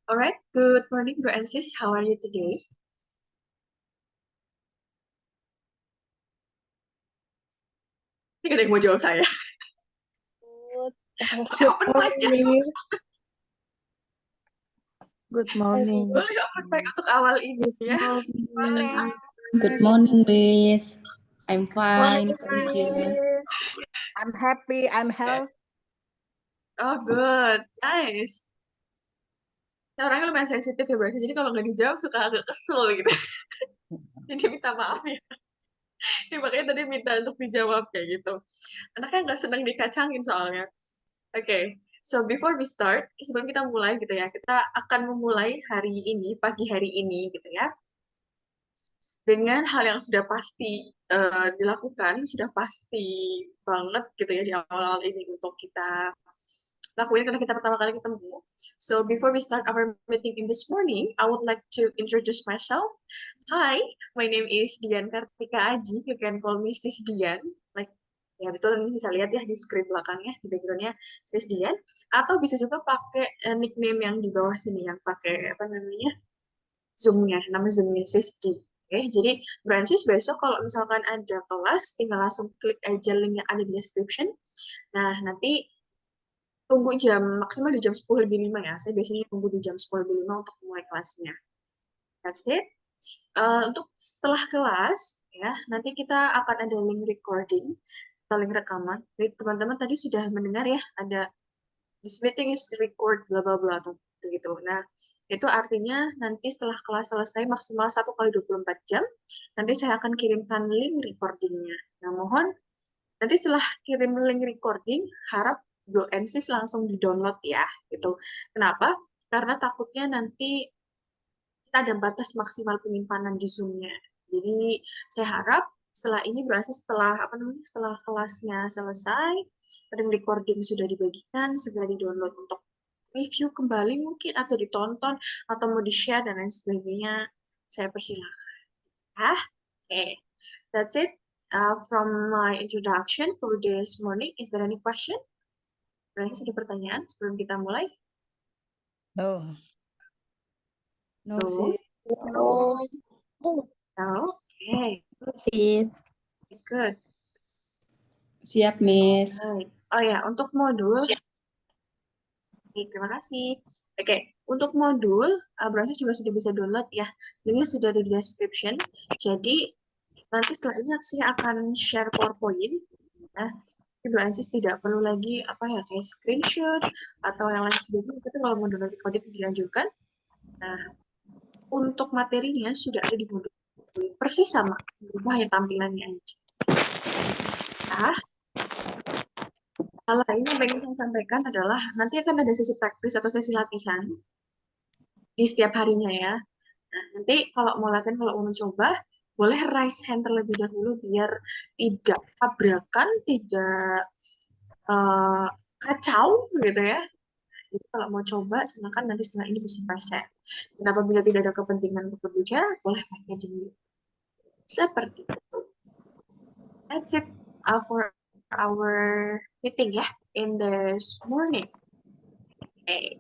All right, good morning, bro and sis. How are you today? Ini gak ada yang mau jawab saya. Good, Pakai good open mic ya. morning. Good morning. Boleh open mic untuk awal ini Good ya. morning. Good morning, Liz. I'm Morning, fine, thank you. guys. I'm happy. I'm healthy. Oh, good. Nice. Saya orangnya lumayan sensitif ya, bro. Jadi kalau nggak dijawab suka agak kesel gitu. Jadi minta maaf ya. Ini makanya tadi minta untuk dijawab kayak gitu. Anaknya nggak senang dikacangin soalnya. Oke, so before we start, sebelum kita mulai gitu ya, kita akan memulai hari ini, pagi hari ini gitu ya, dengan hal yang sudah pasti dilakukan, sudah pasti banget gitu ya di awal-awal ini untuk kita lakuin karena kita pertama kali ketemu. So before we start our meeting in this morning, I would like to introduce myself. Hi, my name is Dian Kartika Aji. You can call me Sis Dian. Like ya betul, ini bisa lihat ya di screen belakangnya, di backgroundnya Sis Dian. Atau bisa juga pakai nickname yang di bawah sini yang pakai apa namanya Zoom-nya, nama Zoom-nya Sis D. Oke, jadi Branches besok kalau misalkan ada kelas, tinggal langsung klik aja link yang ada di description. Nah, nanti tunggu jam maksimal di jam 10 lebih 5 ya. Saya biasanya tunggu di jam 10 lebih 5 untuk mulai kelasnya. That's it. Untuk setelah kelas, ya, nanti kita akan ada link recording atau link rekaman. Jadi teman-teman tadi sudah mendengar ya, ada this meeting is record bla bla bla atau gitu. Nah, itu artinya nanti setelah kelas selesai maksimal 1 kali 24 jam, nanti saya akan kirimkan link recordingnya. Nah, mohon nanti setelah kirim link recording, harap Bro NSIS langsung di-download ya, gitu. Kenapa? Karena takutnya nanti kita ada batas maksimal penyimpanan di Zoom-nya. Jadi saya harap setelah ini berarti setelah apa namanya setelah kelasnya selesai, dan recording sudah dibagikan, segera di-download untuk review kembali mungkin atau ditonton atau mau di-share dan lain sebagainya. Saya persilakan. Ah, okay. That's it from my introduction for this morning. Is there any question? Berarti ada pertanyaan sebelum kita mulai? No. No, No? sih. No. No? Okay, Sis. good. Siap, Miss. Baik. Oh ya, untuk modul, oke, terima kasih. Oke, untuk modul, Branches juga sudah bisa download ya. Linknya sudah ada di description. Jadi, nanti setelah ini saya akan share PowerPoint. Nah, Branches tidak perlu lagi apa ya kayak screenshot atau yang lain sebagainya. Tapi kalau mau download coding dilanjutkan. Nah, untuk materinya sudah ada di modul persis sama, berubah hanya tampilannya aja. Nah, hal lain yang pengen saya sampaikan adalah nanti akan ada sesi praktis atau sesi latihan di setiap harinya ya. Nah, nanti kalau mau latihan, kalau mau mencoba, boleh raise hand terlebih dahulu biar tidak tabrakan, tidak uh, kacau gitu ya. Jadi kalau mau coba, silakan nanti setelah ini bisa present. Dan apabila tidak ada kepentingan untuk berbicara, boleh pakai dulu. Seperti itu. That's it for our meeting ya in this morning. Okay.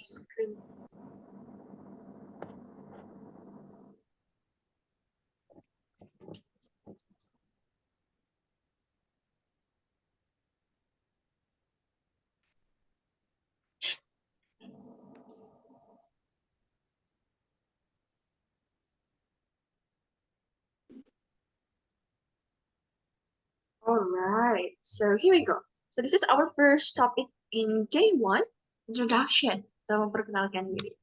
Screen. All right, so here we go. So this is our first topic in day one, introduction. Kita memperkenalkan diri.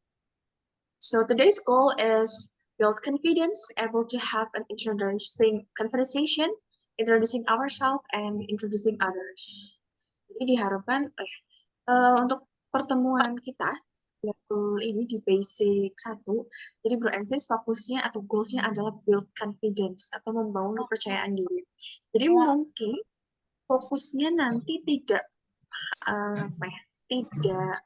So today's goal is build confidence, able to have an introducing conversation, introducing ourselves and introducing others. Jadi diharapkan untuk pertemuan kita level ini di basic 1. Jadi Bro and Sis fokusnya atau goalsnya adalah build confidence atau membangun kepercayaan diri. Jadi mungkin fokusnya nanti tidak apa ya, tidak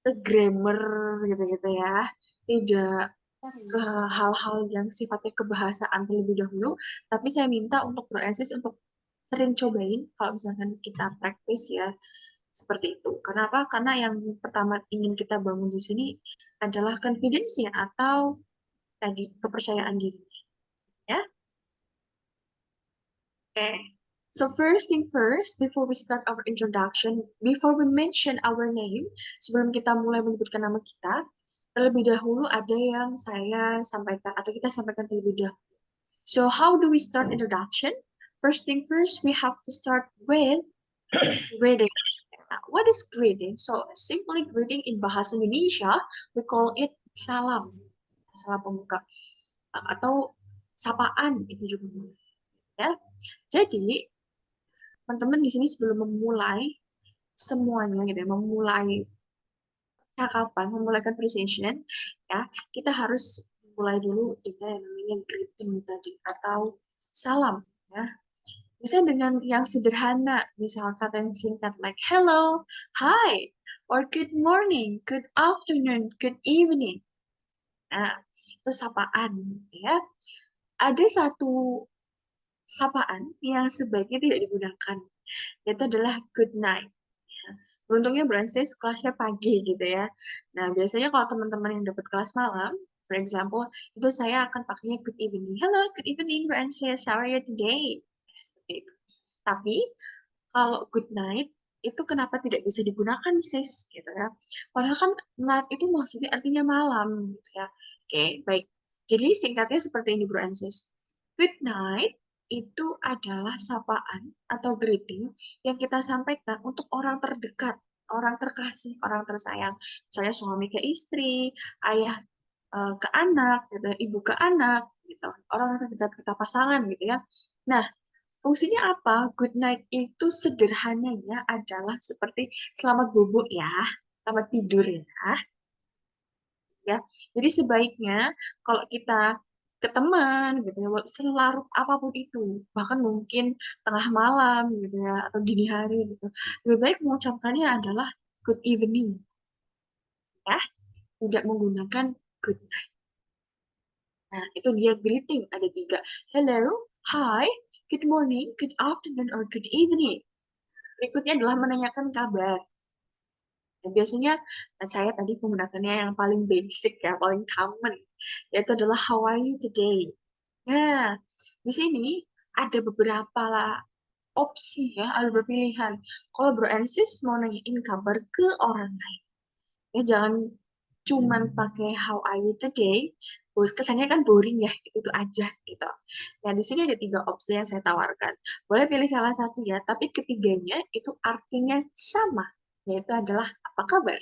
ke grammar gitu-gitu ya, tidak ke hal-hal yang sifatnya kebahasaan terlebih dahulu, tapi saya minta untuk Bro and Sis untuk sering cobain kalau misalkan kita practice ya seperti itu. Kenapa? Karena yang pertama ingin kita bangun di sini adalah confidence-nya atau tadi kepercayaan diri. Ya, okay. So first thing first, before we start our introduction, before we mention our name, sebelum kita mulai menyebutkan nama kita, terlebih dahulu ada yang saya sampaikan atau kita sampaikan terlebih dahulu. So how do we start introduction? First thing first, we have to start with greeting. What is greeting? So simply greeting in bahasa Indonesia, we call it salam, salam pembuka atau sapaan itu juga boleh. Ya, jadi teman-teman di sini sebelum memulai semuanya gitu ya, memulai cakapan, memulai conversation, ya kita harus mulai dulu dengan yang namanya greeting tadi atau salam, ya. Bisa dengan yang sederhana, misal kata yang singkat like hello, hi, or good morning, good afternoon, good evening. Nah, itu sapaan, ya. Ada satu sapaan yang sebaiknya tidak digunakan, yaitu adalah good night. Beruntungnya Bransis kelasnya pagi gitu ya. Nah, biasanya kalau teman-teman yang dapat kelas malam, for example, itu saya akan pakainya good evening. Hello, good evening Bransis, how are you today? Seperti itu. Tapi kalau good night itu kenapa tidak bisa digunakan sis gitu ya? Padahal kan night itu maksudnya artinya malam gitu ya. Oke, baik. Jadi singkatnya seperti ini Bro and sis. Good night itu adalah sapaan atau greeting yang kita sampaikan untuk orang terdekat, orang terkasih, orang tersayang. Misalnya suami ke istri, ayah ke anak, gitu, ibu ke anak, gitu. Orang yang terdekat kita pasangan gitu ya. Nah, fungsinya apa? Good night itu sederhananya adalah seperti selamat bobo ya, selamat tidur ya. Jadi sebaiknya kalau kita ke teman gitu ya, selarut apapun itu, bahkan mungkin tengah malam gitu ya, atau dini hari gitu, lebih baik mengucapkannya adalah good evening ya, tidak menggunakan good night. Nah, itu dia greeting ada 3. Hello, hi, good morning, good afternoon, or good evening. Berikutnya adalah menanyakan kabar. Dan biasanya saya tadi menggunakannya yang paling basic ya, paling common, yaitu adalah how are you today? Nah, di sini ada beberapa opsi ya, ada beberapa pilihan. Kalau bro and sis mau nanyain kabar ke orang lain, ya jangan cuman pakai how are you today, kesannya kan boring ya, itu aja gitu. Nah, di sini ada 3 opsi yang saya tawarkan. Boleh pilih salah satu ya, tapi ketiganya itu artinya sama, yaitu adalah apa kabar.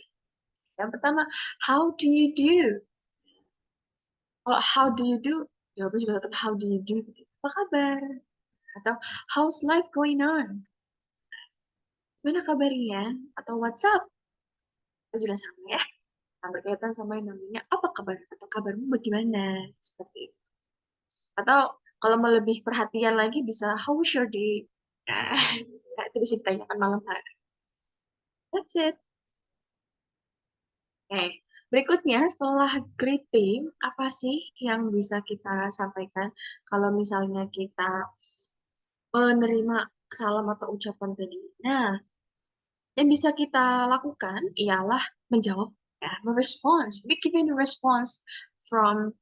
Yang pertama, how do you do? Kalau how do you do, jawabannya juga tetap how do you do. Apa kabar? Atau how's life going on? Gimana kabarnya? Atau what's up? Itu juga sama ya. Nah, berkaitan sama yang namanya apa kabar? Atau kabarmu bagaimana? Seperti itu. Atau kalau mau lebih perhatian lagi bisa how was your day? Nah, itu bisa ditanyakan malam hari. That's it. Oke. Berikutnya setelah greeting, apa sih yang bisa kita sampaikan kalau misalnya kita menerima salam atau ucapan tadi? Nah, yang bisa kita lakukan ialah menjawab, ya, merespons. We giving a response from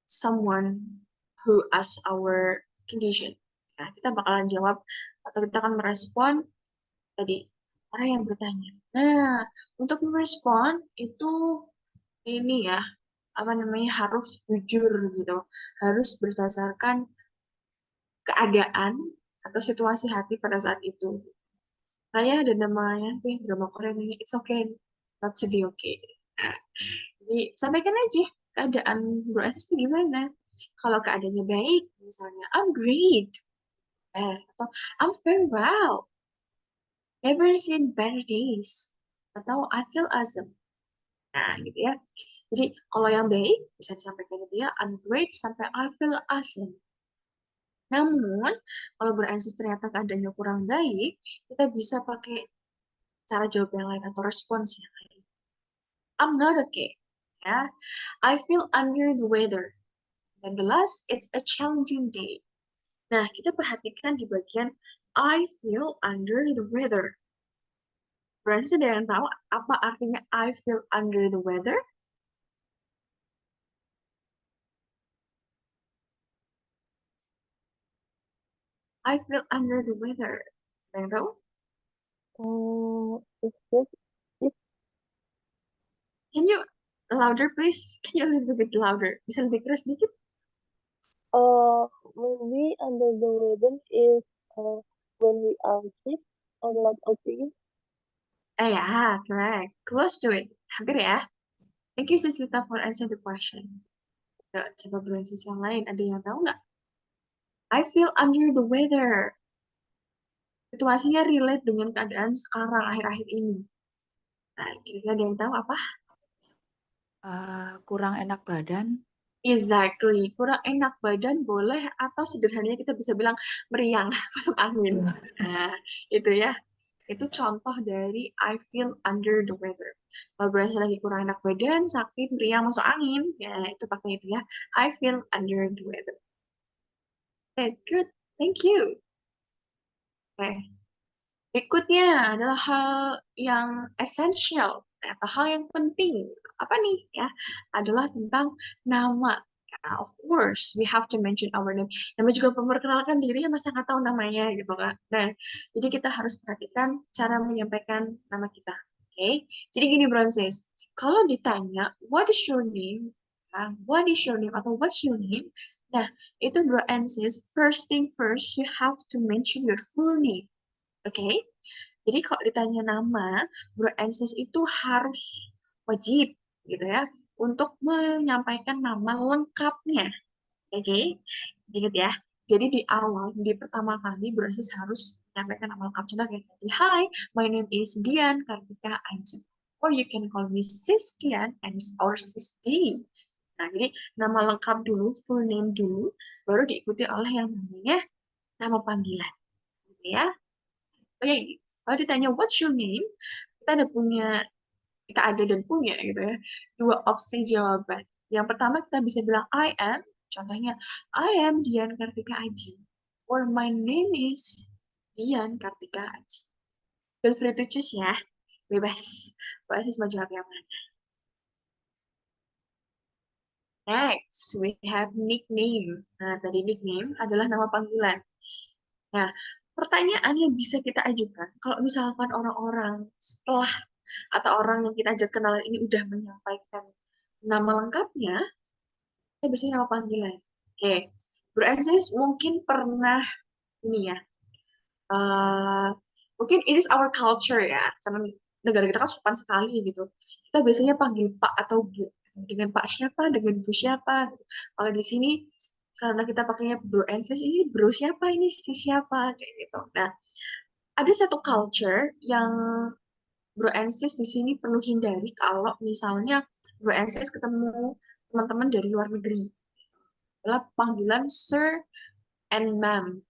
someone who asks our condition. Ya, kita bakalan jawab atau kita akan merespon tadi orang yang bertanya. Nah, untuk merespon itu ini ya, apa namanya, harus jujur gitu. Harus berdasarkan keadaan atau situasi hati pada saat itu. Kayak ada namanya tuh yang drama Korea namanya It's Okay Not to Be Okay. Nah, jadi sampaikan aja keadaan Bro Aziz itu gimana. Kalau keadaannya baik, misalnya I'm great, atau I'm very well, never seen better days, atau I feel awesome. Nah, gitu ya. Jadi kalau yang baik bisa disampaikan gitu ya, I'm great sampai I feel awesome. Namun, kalau Bro Aziz ternyata keadaannya kurang baik, kita bisa pakai cara jawab yang lain atau respons yang lain. I'm not okay. Ya, I feel under the weather. And the last, it's a challenging day. Nah, kita perhatikan di bagian I feel under the weather. Berarti ada yang tahu apa artinya I feel under the weather? I feel under the weather. Ada yang tahu? Is this it? Can you louder please? Can you a little bit louder? Bisa lebih keras sedikit? Maybe under the weather is when we are sick or not okay. Ya, correct. Close to it. Hampir ya. Thank you, Sis Lita, for answer the question. Coba berlanjut yang lain. Ada yang tahu nggak? I feel under the weather. Situasinya relate dengan keadaan sekarang, akhir-akhir ini. Nah, kira-kira ada yang tahu apa? Kurang enak badan. Exactly. Kurang enak badan boleh, atau sederhananya kita bisa bilang meriang, masuk angin. Nah, itu ya. Itu contoh dari I feel under the weather. Kalau berasa lagi kurang enak badan, sakit, meriang, masuk angin, ya itu pakai itu ya. I feel under the weather. Okay, good. Thank you. Oke. Berikutnya adalah hal yang essential atau hal yang penting. Apa nih ya? Adalah tentang nama. Of course, we have to mention our name. Nama juga memperkenalkan diri, masa nggak tahu namanya gitu kan. Nah, jadi kita harus perhatikan cara menyampaikan nama kita. Oke, jadi gini Bronzes, kalau ditanya what is your name, what is your name atau what's your name, nah itu bro and sis, first thing first, you have to mention your full name. Oke, jadi kalau ditanya nama, Bro and Sis itu harus wajib gitu ya untuk menyampaikan nama lengkapnya. Oke, ingat ya. Jadi di awal, di pertama kali Bro and Sis harus menyampaikan nama lengkap. Contoh kayak tadi, Hi, my name is Dian Kartika Aji. Or you can call me Sis Dian and or Sis Di. Nah, jadi nama lengkap dulu, full name dulu, baru diikuti oleh yang namanya nama panggilan. Gitu ya. Oke, kalau ditanya what's your name, kita ada dan punya gitu ya, dua opsi jawaban. Yang pertama kita bisa bilang I am, contohnya I am Dian Kartika Aji, or my name is Dian Kartika Aji. Feel free to choose ya, bebas. Bebas mau jawab yang mana. Next, we have nickname. Nah, tadi nickname adalah nama panggilan. Nah, pertanyaan yang bisa kita ajukan, kalau misalkan orang-orang setelah atau orang yang kita ajak kenalan ini udah menyampaikan nama lengkapnya, kita biasanya nama panggilan. Oke, Bro Aziz mungkin pernah ini ya, eh, mungkin it is our culture ya, karena negara kita kan sopan sekali gitu. Kita biasanya panggil Pak atau Bu. Dengan Pak siapa, dengan Bu siapa. Kalau di sini, karena kita pakainya Bro Aziz, ini Bro siapa, ini si siapa, kayak gitu. Nah, ada satu culture yang Bro and Sis di sini perlu hindari kalau misalnya Bro and Sis ketemu teman-teman dari luar negeri. Adalah panggilan Sir and Ma'am.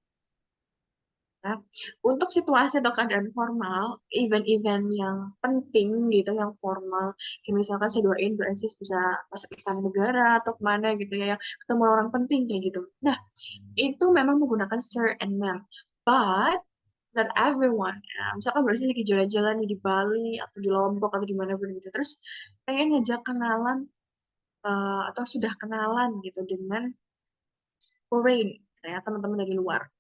Nah, untuk situasi atau keadaan formal, event-event yang penting gitu, yang formal, kayak misalkan saya doain Bro and Sis bisa masuk istana negara atau kemana gitu ya, yang ketemu orang penting kayak gitu. Nah, itu memang menggunakan Sir and Ma'am. But not everyone. Ya, misalkan berarti lagi jalan-jalan di Bali atau di Lombok atau di mana pun gitu. Terus pengen ngajak kenalan atau sudah kenalan gitu dengan foreign, ya teman-teman dari luar.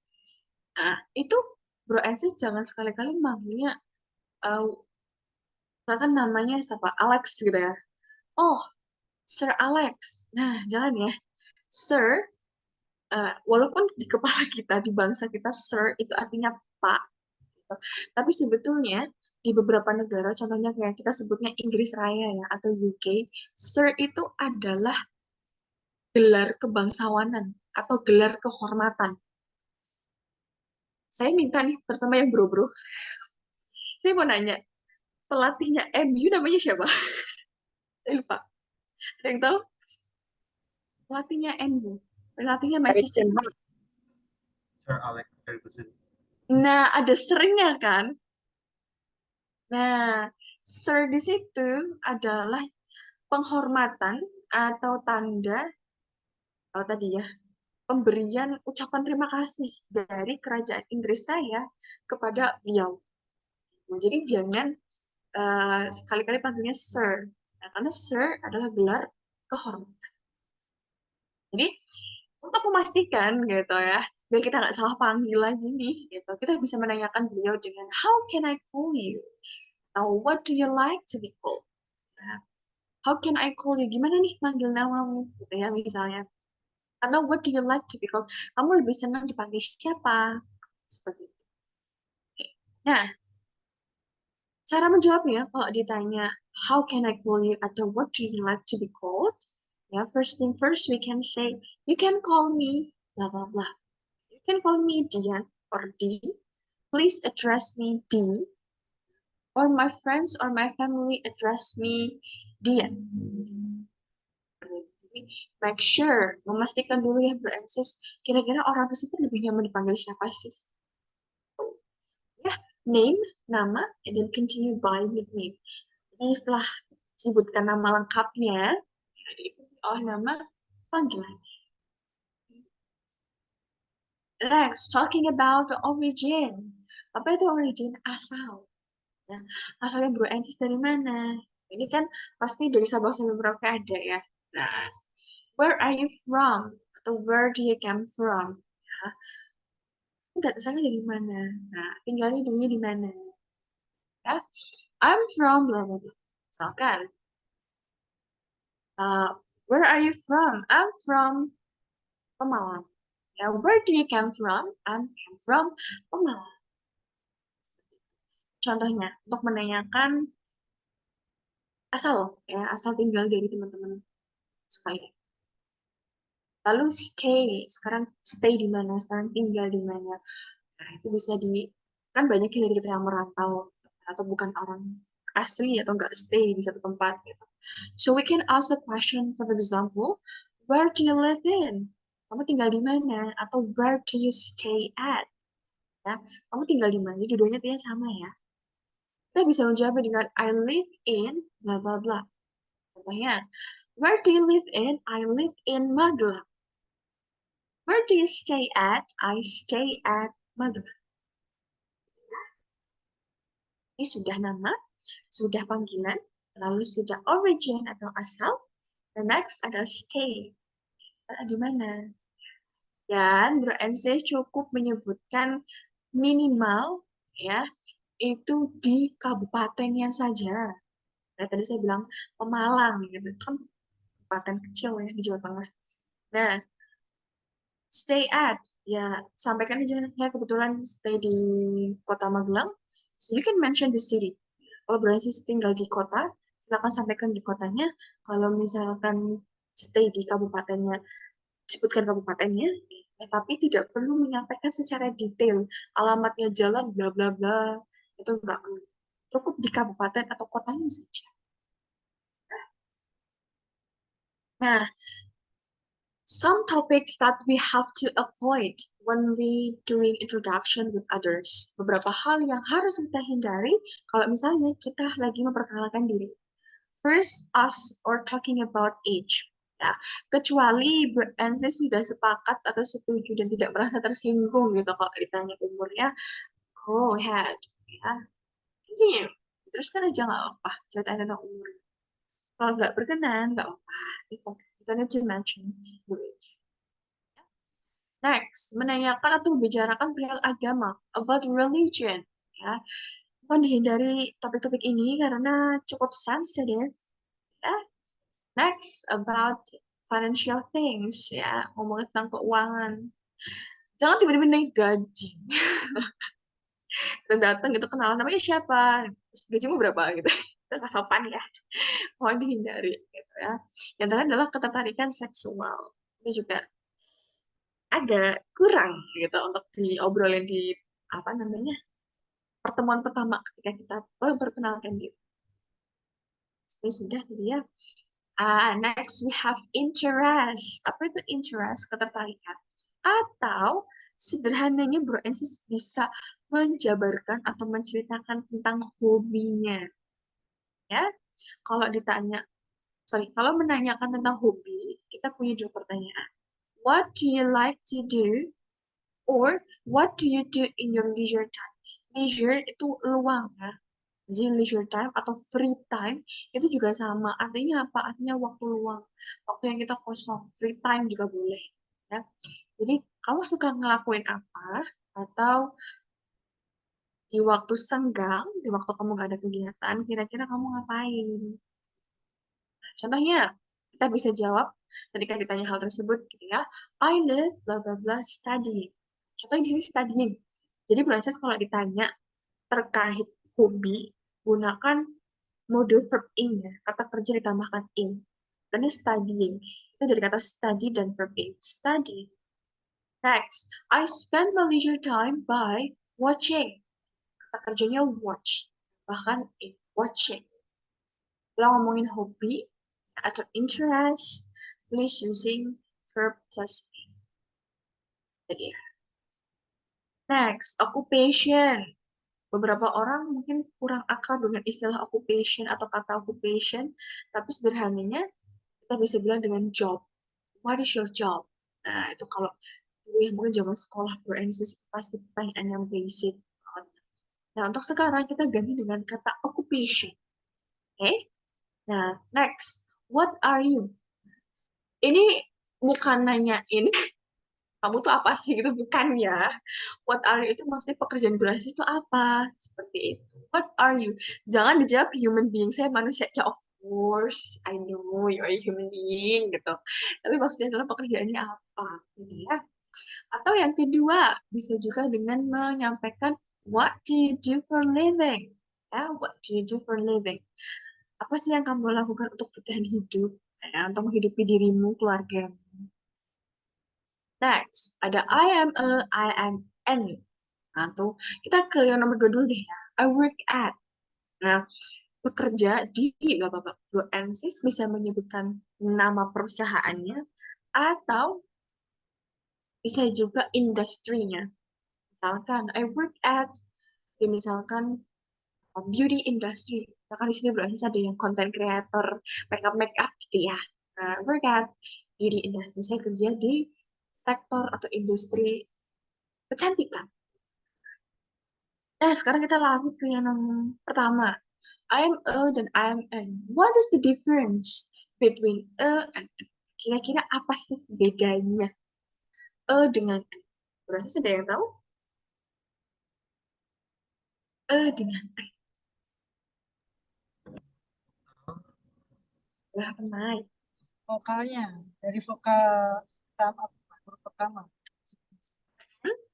Nah, itu Bro and Sis jangan sekali-kali manggilnya, uh, misalkan namanya siapa, Alex gitu ya. Oh, Sir Alex. Nah, jangan ya. Sir, walaupun di kepala kita, di bangsa kita, Sir itu artinya Pak. Gitu. Tapi sebetulnya di beberapa negara, contohnya kayak kita sebutnya Inggris Raya ya, atau UK, Sir itu adalah gelar kebangsawanan atau gelar kehormatan. Saya minta nih, terutama yang bro-bro, saya mau nanya, pelatihnya MU namanya siapa? Saya lupa. Ada yang tahu? Pelatihnya MU. Pelatihnya Eric Manchester Ten Hag. United. Sir Alex Ferguson. Nah, ada seringnya kan? Nah, Sir di situ adalah penghormatan atau tanda, oh tadi ya, pemberian ucapan terima kasih dari kerajaan Inggris saya kepada beliau. Jadi jangan sekali-kali panggilnya Sir. Nah, karena Sir adalah gelar kehormatan. Jadi untuk memastikan gitu ya, biar kita nggak salah panggil lagi nih, gitu, kita bisa menanyakan beliau dengan How can I call you? Atau What do you like to be called? Nah, How can I call you? Gimana nih manggil namamu? Gitu ya misalnya. Atau What do you like to be called? Kamu lebih senang dipanggil siapa? Seperti itu. Oke. Nah, cara menjawabnya kalau ditanya How can I call you? Atau What do you like to be called? Ya, first thing first, we can say, you can call me, blah, blah, blah. You can call me Dian or D. Please address me D. Or my friends or my family address me Dian. Make sure, memastikan dulu ya beransis, kira-kira orang tersebut lebih nyaman dipanggil siapa sih? Ya, name, nama, and then continue by nickname. Jadi setelah sebutkan nama lengkapnya, diikuti oleh nama panggilan. Next, talking about the origin. Apa itu origin? Asal. Nah, asalnya Bro Ensis dari mana? Ini kan pasti dari Sabang sampai Merauke ada ya. Nah, where are you from? Atau where do you come from? Ya, enggak, asalnya dari mana? Nah, tinggalnya dulunya di mana? Ya, I'm from blah blah blah. Misalkan, where are you from? I'm from Pemalang. Ya, where do you come from? I'm come from Pemalang. Contohnya, untuk menanyakan asal ya, asal tinggal dari teman-teman sekalian. Lalu stay, sekarang stay di mana? Sekarang tinggal di mana? Nah, itu bisa kan banyak dari kita yang merantau atau bukan orang asli atau nggak stay di satu tempat gitu. So we can ask the question, for example, where do you live in? Kamu tinggal di mana? Atau where do you stay at? Ya, kamu tinggal di mana? Judulnya dia sama ya. Kita bisa menjawab dengan I live in bla bla bla. Contohnya, where do you live in? I live in Magelang. Where do you stay at? I stay at Magelang. Ini sudah nama, sudah panggilan, lalu sudah origin atau asal. The next adalah stay. Di mana? Dan Bro NC cukup menyebutkan minimal ya itu di kabupatennya saja. Nah, tadi saya bilang Pemalang gitu kan kabupaten kecil ya di Jawa Tengah. Nah, stay at ya sampaikan aja saya kebetulan stay di Kota Magelang. So you can mention the city. Kalau berarti tinggal di kota, silakan sampaikan di kotanya. Kalau misalkan stay di kabupatennya, sebutkan kabupatennya, tapi tidak perlu menyampaikan secara detail alamatnya jalan bla bla bla. Itu enggak perlu. Cukup di kabupaten atau kotanya saja. Nah, some topics that we have to avoid when we doing introduction with others. Beberapa hal yang harus kita hindari kalau misalnya kita lagi memperkenalkan diri. First, us or talking about age. Ya, kecuali NC sudah sepakat atau setuju dan tidak merasa tersinggung gitu kalau ditanya umurnya, go ahead. Ya, continue. Teruskan aja nggak apa-apa, ceritain tentang umur. Kalau nggak berkenan, nggak apa-apa. You don't need to mention your age. Next, menanyakan atau membicarakan perihal agama, about religion. Ya, mohon dihindari topik-topik ini karena cukup sensitive. Ya. Next, about financial things. Ya, ngomongin tentang keuangan. Jangan tiba-tiba naik gaji. Dan datang gitu kenalan namanya siapa, gajimu berapa gitu. Itu nggak sopan ya. Mohon dihindari gitu ya. Yang terakhir adalah ketertarikan seksual. Ini juga agak kurang gitu untuk diobrolin di apa namanya pertemuan pertama ketika kita memperkenalkan diri. Ini sudah tadi ya. Next we have interest. Apa itu interest? Ketertarikan. Atau sederhananya Bro Ensis bisa menjabarkan atau menceritakan tentang hobinya. Ya, kalau ditanya, kalau menanyakan tentang hobi, kita punya dua pertanyaan. What do you like to do? Or what do you do in your leisure time? Leisure itu luang ya. Jadi leisure time atau free time itu juga sama. Artinya apa? Artinya waktu luang. Waktu yang kita kosong. Free time juga boleh. Ya. Jadi kamu suka ngelakuin apa? Atau di waktu senggang, di waktu kamu gak ada kegiatan, kira-kira kamu ngapain? Contohnya, kita bisa jawab ketika ditanya hal tersebut gitu ya. I love blah blah blah studying. Contohnya di sini studying. Jadi proses kalau ditanya terkait hobi, gunakan mode verb ing ya. Kata kerja ditambahkan ing. Karena studying. Itu dari kata study dan verb ing. Study. Next, I spend my leisure time by watching. Kata kerjanya watch. Bahkan watching. Kalau ngomongin hobi atau interest, please using verb plus ing. Jadi ya. Next, occupation. Beberapa orang mungkin kurang akrab dengan istilah occupation atau kata occupation, tapi sederhananya kita bisa bilang dengan job. What is your job? Nah, itu kalau dulu yang mungkin zaman sekolah berensis pasti pertanyaan yang basic. Nah, untuk sekarang kita ganti dengan kata occupation. Oke? Nah, next. What are you? Ini bukan nanyain kamu tuh apa sih gitu, bukan ya. What are you itu maksudnya pekerjaan berbasis itu apa? Seperti itu. What are you? Jangan dijawab human being, saya manusia. Ya, of course, I know you are a human being gitu. Tapi maksudnya adalah pekerjaannya apa gitu ya. Atau yang kedua, bisa juga dengan menyampaikan what do you do for living? Ya, what do you do for living? Apa sih yang kamu lakukan untuk bertahan hidup? Ya, untuk menghidupi dirimu, keluargamu. Next, ada I am a, I am an. Nah, tuh kita ke yang nomor 2 dulu deh ya. I work at. Nah, bekerja di bla bla bla. Ensis bisa menyebutkan nama perusahaannya atau bisa juga industrinya. Misalkan I work at, ya misalkan beauty industry. Nah, kan di sini berarti ada yang content creator, makeup gitu ya. Nah, work at beauty industry. Saya kerja di sektor atau industri kecantikan. Nah, sekarang kita lanjut ke yang pertama. I am a dan I am an. What is the difference between a and an? Kira-kira apa sih bedanya a dengan an? Berarti ada yang tahu? A dengan an. Lah, naik. Vokalnya dari vokal pertama, huruf pertama.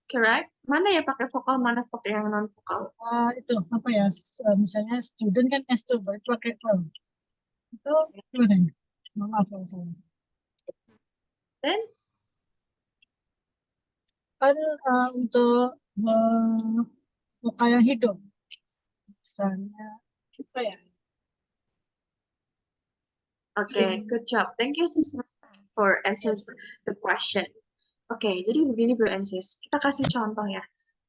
Correct? Mana ya pakai vokal, mana vokal yang non vokal? Itu apa ya? Misalnya student kan S tuh, berarti pakai V. Itu gimana ya? Maaf kalau salah. Dan Kan untuk vokal yang hidup, misalnya apa ya? okay, good job. Thank you Sister for answering the question. Oke, jadi begini Bro and Sis. Kita kasih contoh ya.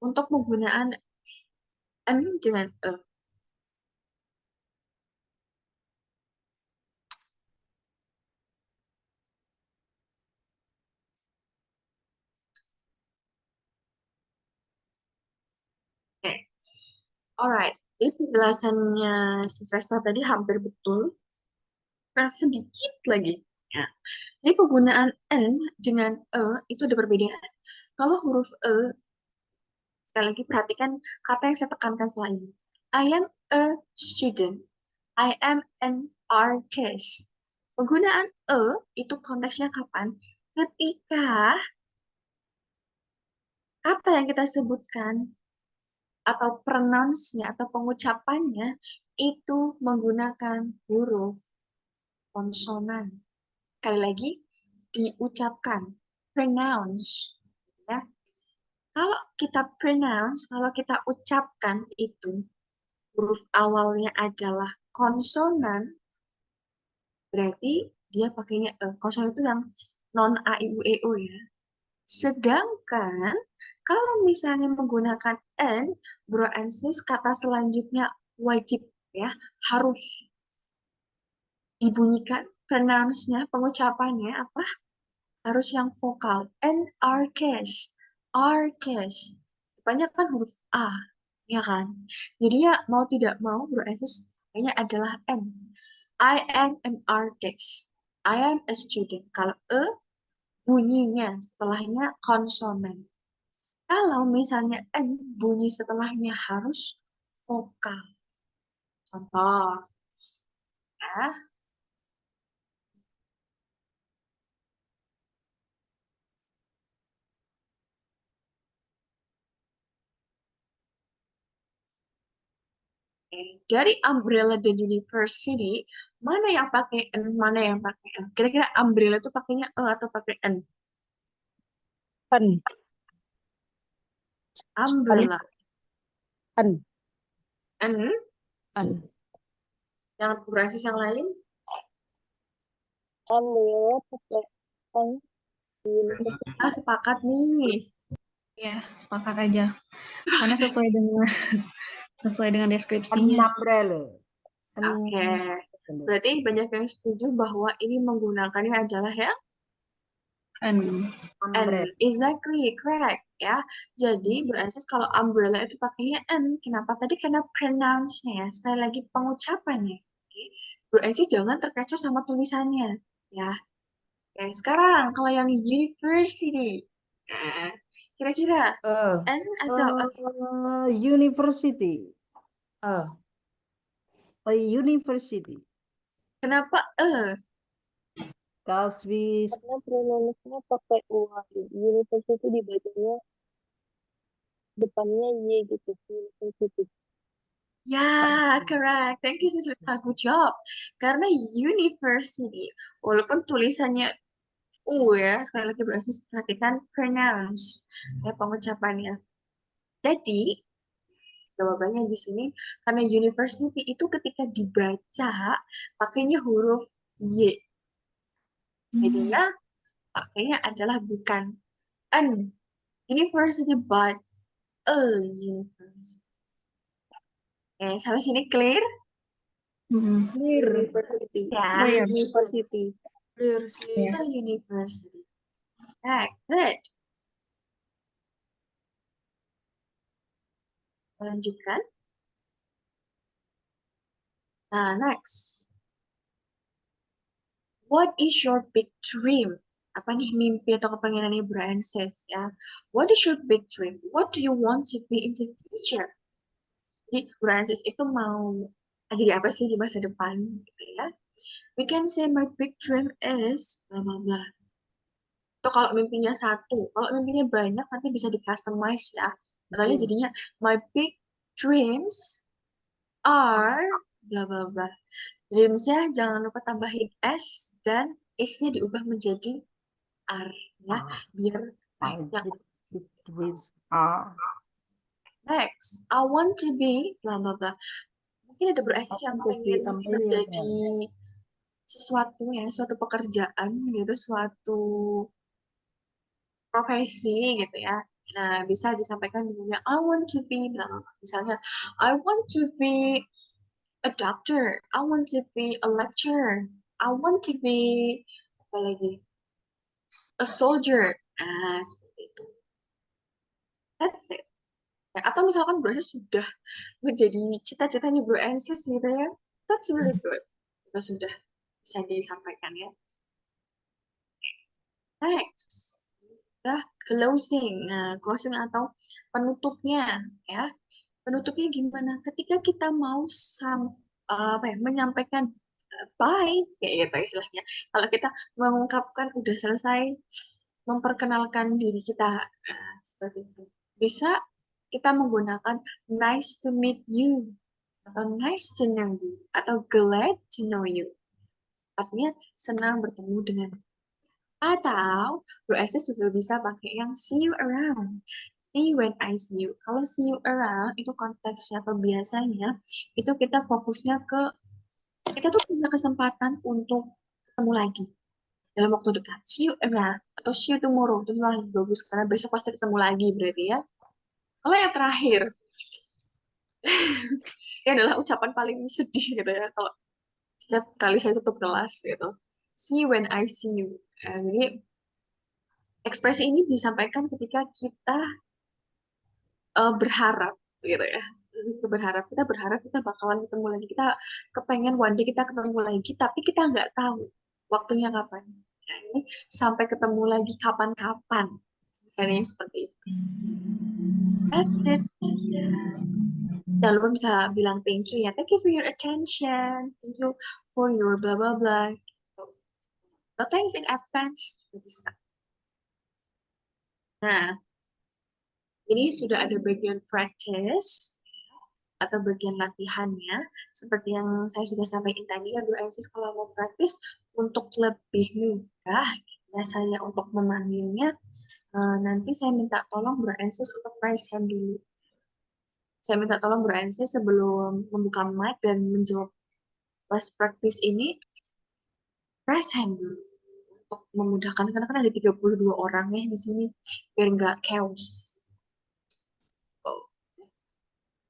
Untuk penggunaan an dengan e. Oke. Alright. Jadi penjelasannya si Sesta tadi hampir betul. Nah, sedikit lagi. Ya. Jadi penggunaan n dengan e itu ada perbedaan. Kalau huruf e, sekali lagi perhatikan kata yang saya tekankan setelah ini. I am a student. I am an artist. Penggunaan e itu konteksnya kapan? Ketika kata yang kita sebutkan atau pronounce-nya atau pengucapannya itu menggunakan huruf konsonan. Sekali lagi, diucapkan, pronounce. Ya. Kalau kita pronounce, kalau kita ucapkan itu, huruf awalnya adalah konsonan, berarti dia pakainya konsonan itu yang non a i u e o ya. Sedangkan kalau misalnya menggunakan n, bro and sis, kata selanjutnya wajib ya, harus dibunyikan pronounce-nya, pengucapannya apa? harus yang vokal. And R case. R case. Banyak kan huruf A, ya kan? Jadi ya mau tidak mau berarti kayaknya adalah N. I am an artist. I am a student. Kalau bunyinya setelahnya konsonan. Kalau misalnya N bunyi setelahnya harus vokal. Contoh, ya. Dari umbrella dan university, mana yang pakai N, mana yang pakai N? Kira-kira umbrella itu pakainya E atau pakai N? Kan, Umbrella. kan. N, An. yang berbasis yang lain? Umbrella pakai N. Ah, sepakat nih. Ya, sepakat aja. Karena sesuai dengan deskripsinya. Umbrella. Oke. Berarti banyak yang setuju bahwa ini menggunakannya adalah ya N. Umbrella. N. Exactly, correct. Ya. Jadi berarti kalau umbrella itu pakainya N. Kenapa? Tadi karena pronounce-nya ya. Sekali lagi pengucapannya. Oke. Berarti jangan terkecoh sama tulisannya. Ya. Oke, sekarang kalau yang university. Nah, kira-kira N atau University. A university. kenapa Cause we Karena pronounce-nya pakai Y. University dibacanya depannya Y gitu. University. Ya, correct. Thank you, Sislita. Good job. Karena university, walaupun tulisannya U ya, sekali lagi berarti perhatikan pronounce, ya pengucapannya. Jadi, jawabannya di sini, karena university itu ketika dibaca, pakainya huruf Y. Jadinya, pakainya adalah bukan an university, but a university. Oke, sampai sini clear? clear. University. Ya, Clear. University. Clear, Ya. a university. Right, good. Lanjutkan. Nah, next. What is your big dream? Apa nih mimpi atau kepengenannya Brian says ya? What is your big dream? What do you want to be in the future? Jadi Brian says itu mau jadi apa sih di masa depan gitu ya? We can say my big dream is bla bla bla. Itu kalau mimpinya satu, kalau mimpinya banyak nanti bisa di customize ya. Makanya jadinya my big dreams are bla bla bla. Dreams-nya jangan lupa tambahin S dan S-nya diubah menjadi R ya, biar My banyak. big dreams are. Next, I want to be bla bla bla. Mungkin ada beresis yang To be pengen a menjadi millionaire. sesuatu ya, suatu pekerjaan gitu, suatu profesi gitu ya. Nah, bisa disampaikan dengan I want to be bla bla bla. Misalnya, I want to be a doctor, I want to be a lecturer, I want to be apa lagi? A soldier. Nah, seperti itu. That's it. Ya, atau misalkan Bro Ansis sudah menjadi cita-citanya Bro Ansis gitu ya. That's really good. Itu sudah bisa disampaikan ya. Next. Udah closing. Nah, closing atau penutupnya ya. Penutupnya gimana? Ketika kita mau menyampaikan bye kayak gitu istilahnya. Kalau kita mengungkapkan udah selesai memperkenalkan diri kita seperti itu. Bisa kita menggunakan nice to meet you atau nice to know you atau glad to know you. Artinya senang bertemu dengan. Atau Bro Estes juga bisa pakai yang see you around. See when I see you. Kalau see you around itu konteksnya atau biasanya itu kita fokusnya ke kita tuh punya kesempatan untuk ketemu lagi dalam waktu dekat. See you around atau see you tomorrow itu malah lebih bagus karena besok pasti ketemu lagi berarti ya. Kalau yang terakhir ini adalah ucapan paling sedih gitu ya kalau setiap kali saya tutup kelas gitu. See you when I see you. Jadi Ekspresi ini disampaikan ketika kita berharap gitu ya. Kita berharap kita bakalan ketemu lagi. Kita kepengen one day kita ketemu lagi, tapi kita nggak tahu waktunya kapan. Nah, ini sampai ketemu lagi kapan-kapan. Kayaknya seperti itu. That's it. Jangan lupa bisa bilang thank you ya. Thank you for your attention. Thank you for your blah blah blah. But thanks in advance. Bisa. Nah, ini sudah ada bagian practice atau bagian latihannya. Seperti yang saya sudah sampaikan tadi, ya BRNCS kalau mau praktis untuk lebih mudah, ya saya untuk memanggilnya, nanti saya minta tolong BRNCS untuk raise hand dulu. Saya minta tolong BRNCS sebelum membuka mic dan menjawab last practice ini, raise hand dulu. Untuk memudahkan, karena kan ada 32 orang ya di sini, biar nggak chaos.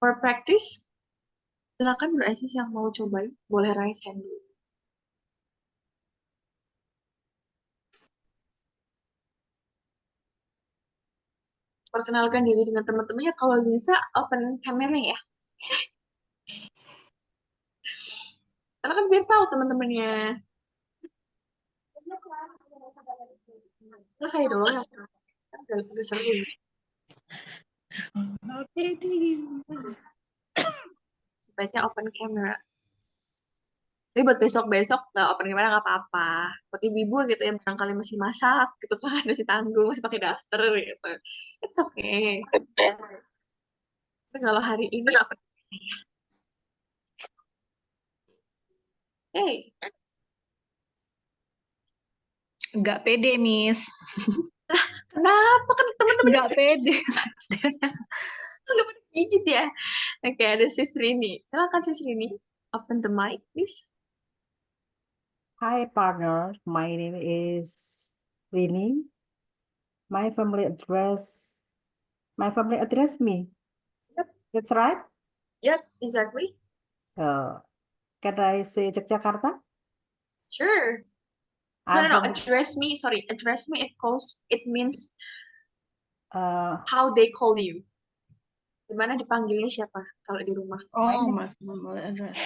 For practice, silakan BRNCS yang mau cobain, boleh raise hand dulu. Perkenalkan diri dengan teman-temannya, kalau bisa open kamera ya. Karena kan biar tahu teman-temannya. Terus saya doang yang kan udah seru. Oke deh. Sebaiknya open camera. Tapi buat besok-besok nggak open camera nggak apa-apa. Buat ibu-ibu gitu yang barangkali masih masak gitu kan, masih tanggung, masih pakai daster gitu. It's okay. Tapi kalau hari ini open camera. Hey, Nggak pede, Miss. kenapa kan teman-teman Nggak pede. nggak pada gigit ya? Oke, ada Sis Rini. Silakan Sis Rini, open the mic, please. Hi, partner. My name is Rini. My family address me. Yep. That's right. Yep, exactly. Can I say Yogyakarta? Sure. I'm No, from address me. Sorry, address me. It means how uh, they call you. Gimana dipanggilnya siapa kalau di rumah? Oh, my family address.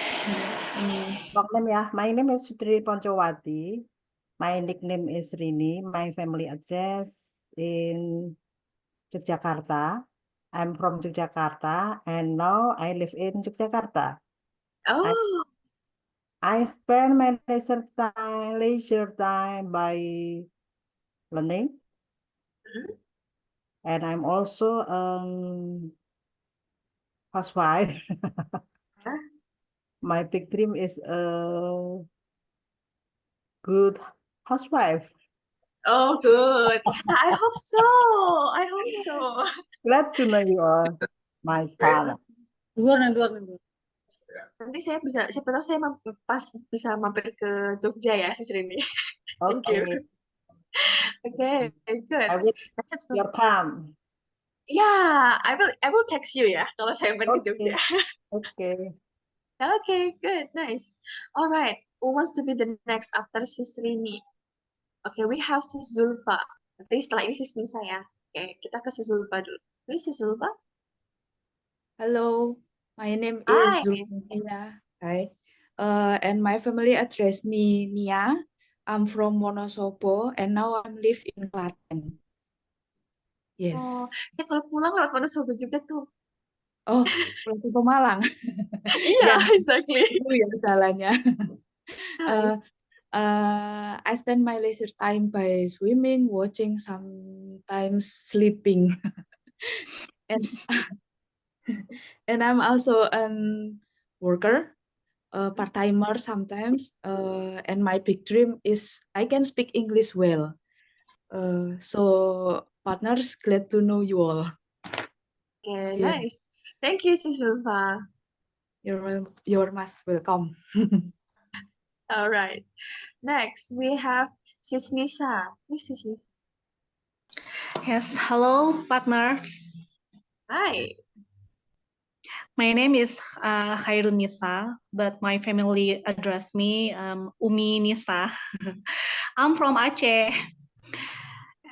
My name is Sutri Poncowati. My nickname is Rini. My family address in Yogyakarta. I'm from Yogyakarta, and now I live in Yogyakarta. Oh, I spend my leisure time by learning, and I'm also housewife. huh? My big dream is a good housewife. Oh, good. I hope so. I hope so. Glad to know you all, my partner. Nanti saya bisa, siapa tahu saya pas bisa mampir ke Jogja ya, Sis Rini. Thank you. Okay, Okay, good. I will your time. Yeah, I will text you ya kalau saya mampir ke Jogja. Okay. Okay, good, nice. All right, who wants to be the next after Sis Rini? Okay, we have Sis Zulfa. Nanti setelah ini Sis Nisa ya. Oke, kita ke Sis Zulfa dulu. Ini Sis Zulfa. Hello, my name Hi. is Zulfia. Hi. And my family address me Nia. I'm from Wonosobo and now I'm live in Klaten. Yes. Oh, saya kalau pulang lewat Wonosobo juga tuh. Oh, pulang ke Pemalang. Iya, Yang exactly. itu ya jalannya. Nice. I spend my leisure time by swimming, watching, sometimes sleeping. And I'm also a worker, a part-timer sometimes. And my big dream is I can speak English well. So partners, glad to know you all. Okay, See you. nice. Thank you, Sis Zulfa. You're most welcome. All right. Next, we have Sis Nisa. This is Sis. Yes, hello, partners. Hi. My name is Khairun Nisa, but my family address me Umi Nisa. I'm from Aceh.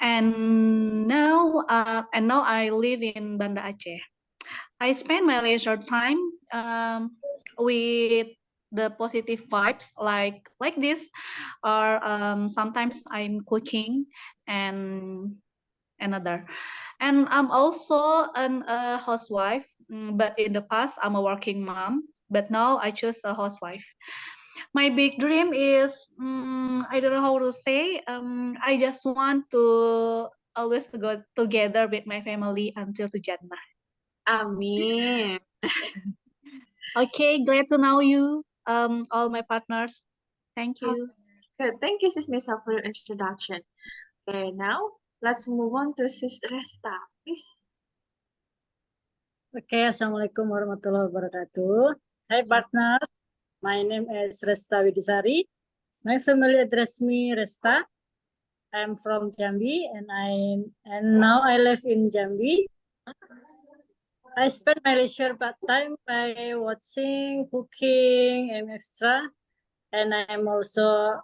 and now I live in Banda Aceh. I spend my leisure time with the positive vibes like this, or sometimes I'm cooking and another. And I'm also a housewife, but in the past I'm a working mom, but now I choose a housewife. My big dream is, I don't know how to say, I just want to always to go together with my family until to Jannah. Amin. Okay, glad to know you, all my partners. Thank you. Good. Thank you, Sis Misa, for your introduction. Okay, now let's move on to Sis Resta, please. Oke, Assalamualaikum warahmatullahi wabarakatuh. Hai partner, my name is Resta Widisari. My family address me Resta. I'm from Jambi and now I live in Jambi. I spend my leisure time by watching, cooking, and extra. And I'm also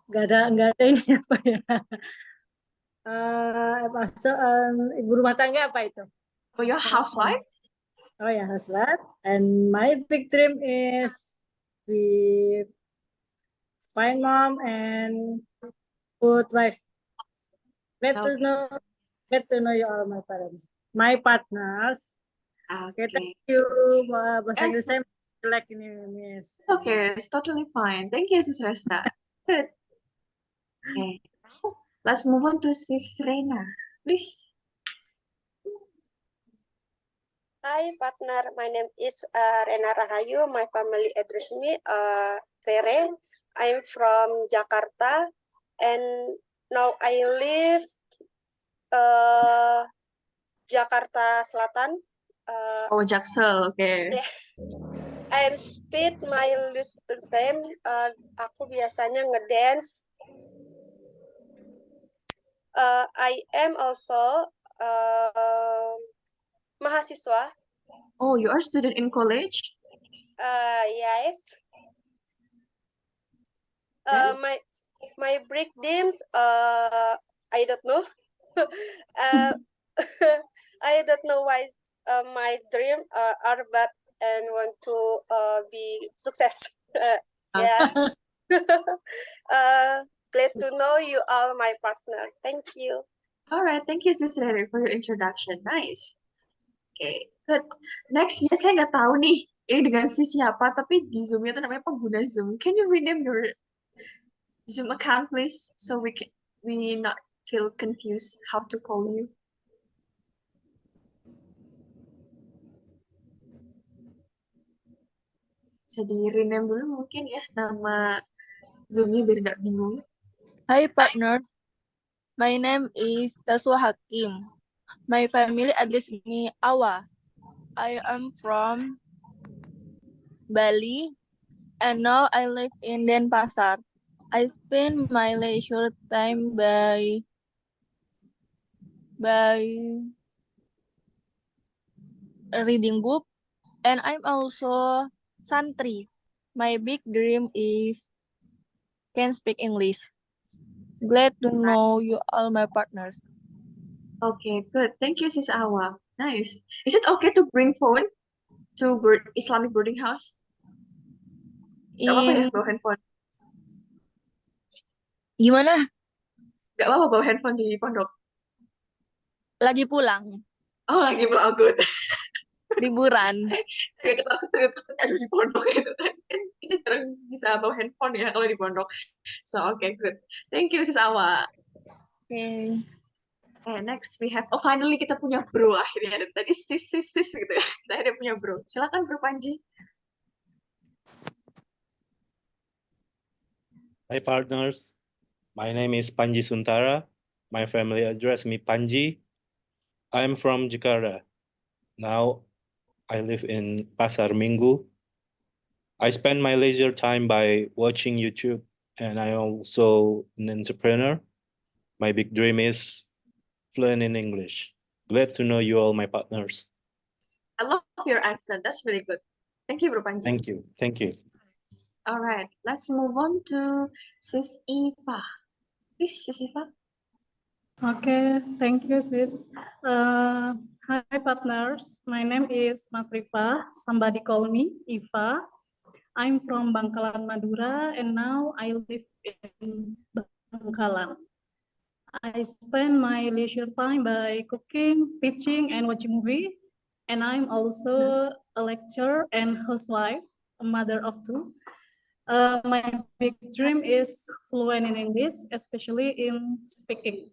nggak ada ini apa ya? Also ibu rumah tangga apa itu? For your housewife? Oh ya, housewife. And my big dream is be fine mom and good wife. Glad to know you all my parents, my partners. Okay, thank you. Bahasa Inggris saya jelek ini, Miss. Okay, it's totally fine. Thank you, Sis Resta. Good. Okay, now let's move on to Sis Rena, please. Hi partner, my name is Rena Rahayu. My family address me Rere. I'm from Jakarta and now I live Jakarta Selatan. Oh, Jaksel, okay. Yeah. I spend my leisure time. Aku biasanya ngedance. I am also mahasiswa. Oh, you are a student in college? Yes. My break dreams. I don't know. I don't know why my dream are bad and want to be success. Yeah. Glad to know you all my partner. Thank you. All right, thank you, Sis Rere, for your introduction. Nice. Okay, good. Next, ya saya nggak tahu nih ini dengan si siapa, tapi di Zoom-nya tuh namanya pengguna Zoom. Can you rename your Zoom account, please, so we not feel confused how to call you? Bisa di rename dulu mungkin ya nama Zoom-nya biar nggak bingung. Hi partners, my name is Taswa Hakim. My family address me Awa. I am from Bali and now I live in Denpasar. I spend my leisure time by reading book and I'm also Santri. My big dream is can speak English. Glad to know you all my partners. Okay, good. Thank you, Sis Awa. Nice. Is it okay to bring phone to Islamic boarding house? Gak apa-apa ya bawa handphone? Gimana? Gak apa-apa bawa handphone di pondok? Lagi pulang. Oh, lagi pulang. Good. Liburan. Kayak ketawa-ketawa aduh di pondok gitu kan. Kita jarang bisa bawa handphone ya kalau di pondok. So, okay, good. Thank you, Sis Awa. Okay. Okay, next we have, finally kita punya bro akhirnya. Tadi sis gitu ya. Kita akhirnya punya bro. Silakan Bro Panji. Hi partners, my name is Panji Suntara. My family address me Panji. I'm from Jakarta. Now I live in Pasar Minggu. I spend my leisure time by watching YouTube and I'm also an entrepreneur. My big dream is fluent in English. Glad to know you all my partners. I love your accent. That's really good. Thank you, Bro Panji. Thank you. Thank you. All right, let's move on to Sis Eva. Please, Sis Eva. Okay, thank you, sis. Hi, partners. My name is Mas Rifa. Somebody call me Eva. I'm from Bangkalan, Madura, and now I live in Bangkalan. I spend my leisure time by cooking, teaching, and watching movie. And I'm also a lecturer and housewife, a mother of two. My big dream is fluent in English, especially in speaking.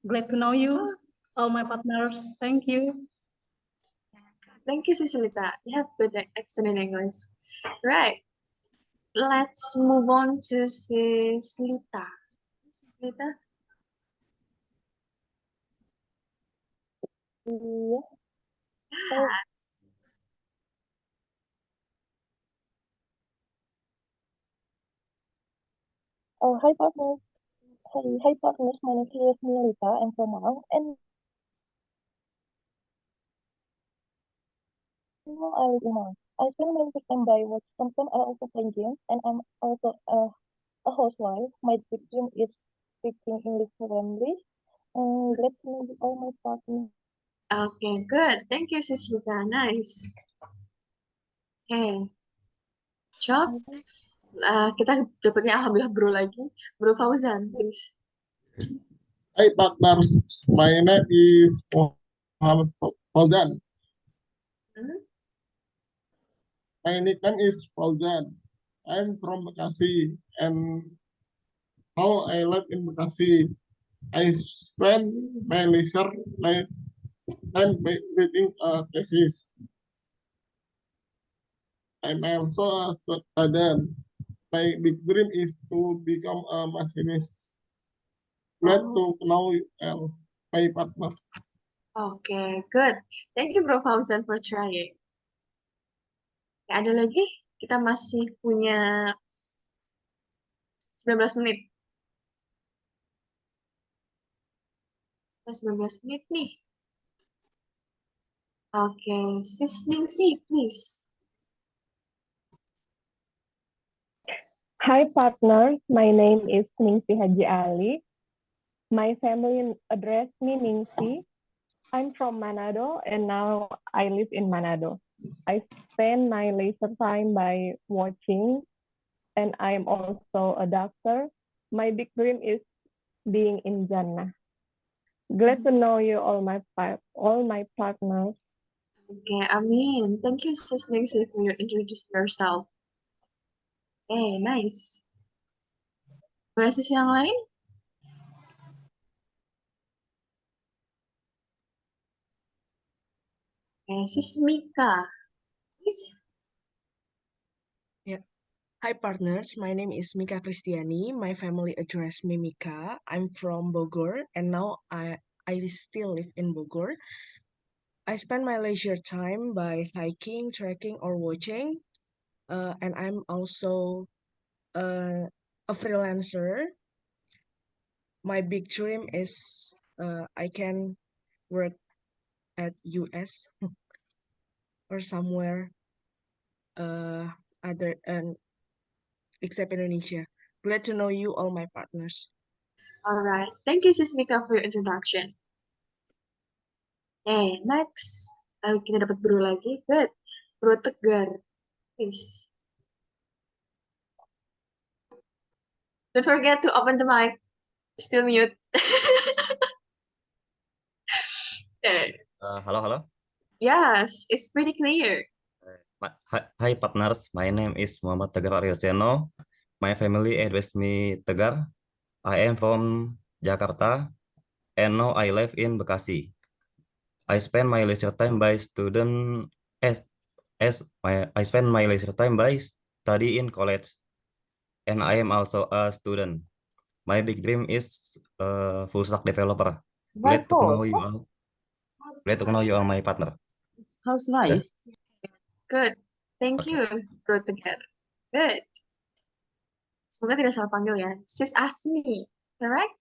Glad to know you, all my partners. Thank you. Thank you, Sis Lita. You have good accent in English. Right. Let's move on to Sis Lita. Lita. Iya. Hi partners. Hi partners. My name is Milita. I'm from Malang, and now I live in Malang. I spend my free time by watching. Sometimes I also play games, and I'm also a housewife. My big dream is speaking English fluently. And glad to know all my partners. Okay, good. Thank you, Sis Lita. Nice. Okay. Job. Kita dapatnya alhamdulillah Bro lagi. Bro Fauzan, please. Hi partners, my name is Muhammad Fauzan. My nickname is Fauzan. I'm from Bekasi, and now I live in Bekasi. I spend my leisure time reading a thesis. I'm also a student. My big dream is to become a machinist. Glad to know my partners. Okay, good. Thank you, Bro Fauzan, for trying. Ada lagi? Kita masih punya 19 menit. 19 menit nih. Okay, Sis Ningsi, please. Hi partners, my name is Ningsi Haji Ali. My family address me Ningsi. I'm from Manado and now I live in Manado. I spend my leisure time by watching, and I'm also a doctor. My big dream is being in Jannah. Glad to know you all my partners. Okay, Amin. Thank you, Sis Ningsi, for your introducing yourself. Okay, nice. Ada sis yang lain? Okay, Sis Mika, please. Yeah. Hi partners, my name is Mika Kristiani. My family address me Mika. I'm from Bogor and now I still live in Bogor. I spend my leisure time by hiking, trekking, or watching. And I'm also a freelancer. My big dream is I can work at US or somewhere other except Indonesia. Glad to know you, all my partners. All right. Thank you, Sis Mika, for your introduction. Okay, next. Kita dapat Bro lagi. Good. Bro Tegar, please. Don't forget to open the mic. Still mute. Okay. Halo. Yes, it's pretty clear. Hi partners, my name is Muhammad Tegar Aryoseno. My family address me Tegar. I am from Jakarta and now I live in Bekasi. I spend my leisure time by I spend my leisure time by study in college, and I am also a student. My big dream is full stack developer. Glad to know you all. Glad to know you all, my partner. How's life? Good. Thank you, Bro Tegar. Good. Semoga tidak salah panggil ya. Sis Asmi, correct?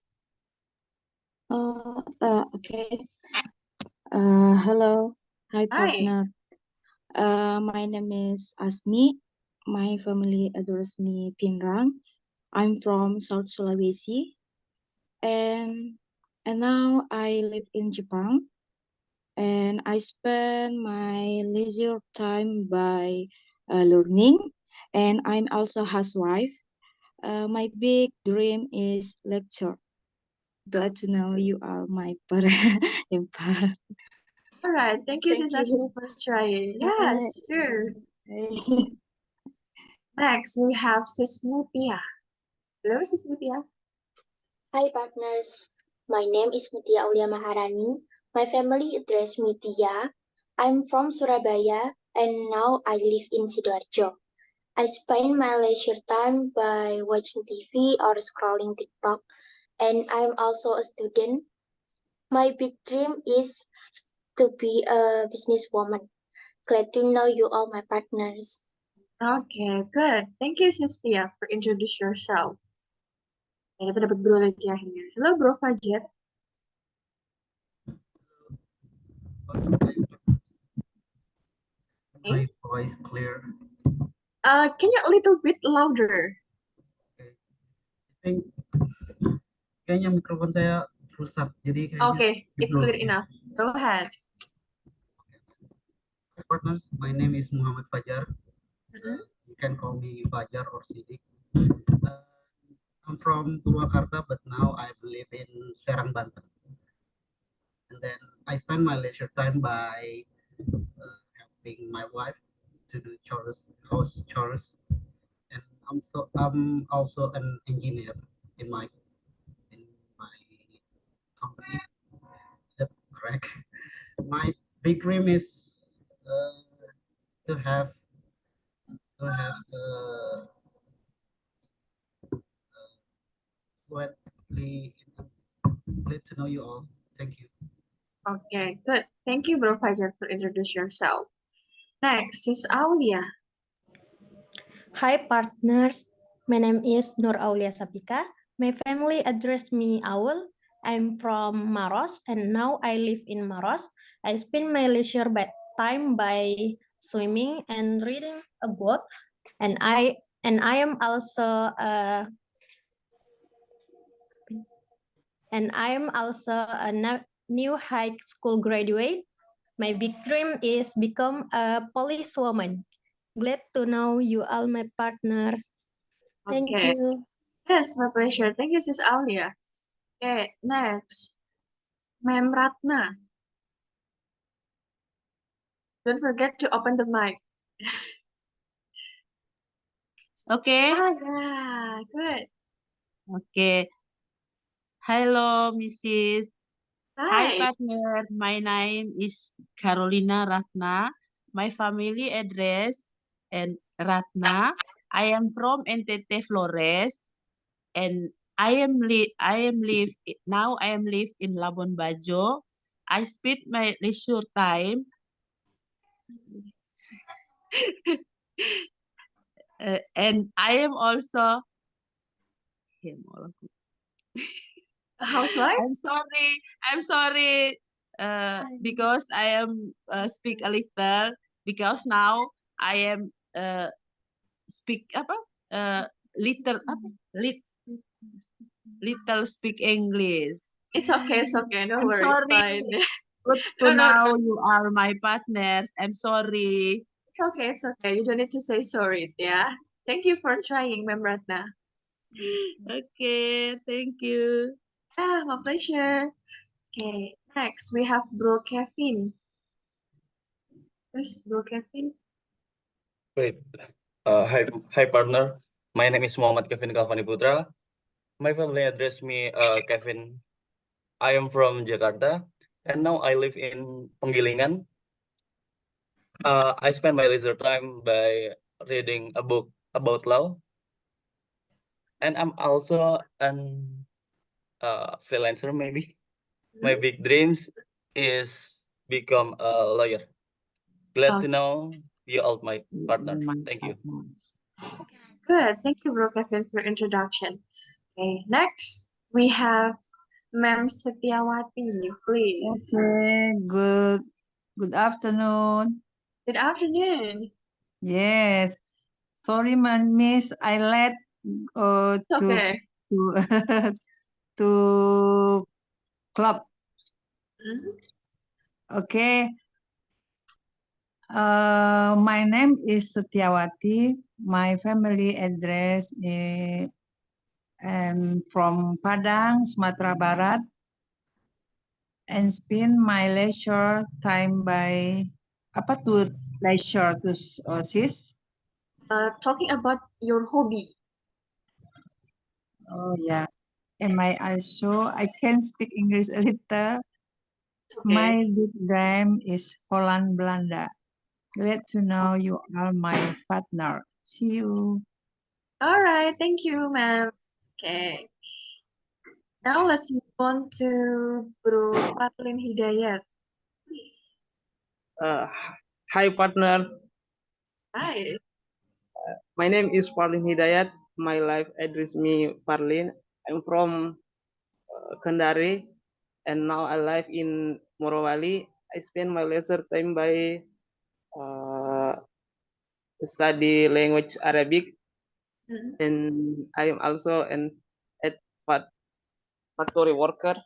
Okay. Hello. Hi, partner. My name is Asmi. My family address me Pinrang. I'm from South Sulawesi, and now I live in Japan. And I spend my leisure time by learning. And I'm also housewife. My big dream is lecture. Glad to know you are my part. All right, thank you, Thank Sis you. Asmi, for trying. Yes, sure. Next, we have Sis Mutia. Hello, Sis Mutia. Hi partners, my name is Mutia Aulia Maharani. My family address me Tia. I'm from Surabaya and now I live in Sidoarjo. I spend my leisure time by watching TV or scrolling TikTok, and I'm also a student. My big dream is to be a businesswoman. Glad to know you all my partners. Okay, good. Thank you, Sis Tia, for introducing yourself. Ya, kita dapat bro lagi akhirnya. Halo, Bro Fajar. My voice clear. Can you a little bit louder? Kayaknya mikrofon saya rusak, jadi kayaknya. Okay, it's clear enough. Go ahead. Hi partners, my name is Muhammad Fajar. You can call me Fajar or Sidik. I'm from Purwakarta, but now I live in Serang, Banten. And then I spend my leisure time by helping my wife to do chores, house chores. And I'm also an engineer in my company. Is that correct? My big dream is to have fluently. Glad to know you all. Thank you. Okay, good. Thank you, Bro Fajar, for introducing yourself. Next is Aulia. Hi partners, my name is Nur Aulia Sapika. My family address me Aul. I'm from Maros and now I live in Maros. I spend my leisure time by swimming and reading a book. And I am also a new high school graduate. My big dream is become a policewoman. Glad to know you all my partners. Thank Okay. you. Yes, my pleasure. Thank you, Sis Aulia. Okay, next. Ma'am Ratna. Don't forget to open the mic. Okay. Yeah, good. Okay. Hello, Mrs. Hi, Hi. partner. My name is Carolina Ratna. My family address and Ratna. I am from NTT Flores, and I am live in Labuan Bajo. I spend my leisure time and I am also a housewife. I'm sorry. Because I am speak a little because now I am speak little little speak English. It's okay, no I'm worries, sorry. fine. Good to know you are my partners. I'm sorry. It's okay. You don't need to say sorry, yeah? Thank you for trying, Ma'am Ratna. Okay, thank you. Yeah, my pleasure. Okay, next we have Bro Kevin. Yes, Bro Kevin. Wait, hi partner. My name is Muhammad Kevin Kavani Putra. My family address me Kevin. I am from Jakarta, and now I live in Penggilingan. I spend my leisure time by reading a book about law, and I'm also an freelancer. Maybe my big dreams is become a lawyer. Glad to know you all my partner. Thank you. Good. Thank you, Bro Kevin, for introduction. Okay, next we have Ma'am Setiawati, please. Okay, good afternoon. Good afternoon. Yes. Sorry, Miss. I late It's okay. to to club. Mhm. Okay. My name is Setiawati. My family address is from Padang, Sumatera Barat, and spend my leisure time by apa tuh leisure to sis? Talking about your hobby. Oh yeah. Am I also I can speak English a little. My Okay. big dream is Holland Belanda. Glad to know you are my partner. See you. All right. Thank you, ma'am. Okay. Now let's move on to Bro Parlin Hidayat. Please. Hi partner, Hi. my name is Parlin Hidayat. My life address me Parlin. I'm from Kendari and now I live in Morowali. I spend my leisure time by study language Arabic Mhm. and I am also an factory worker.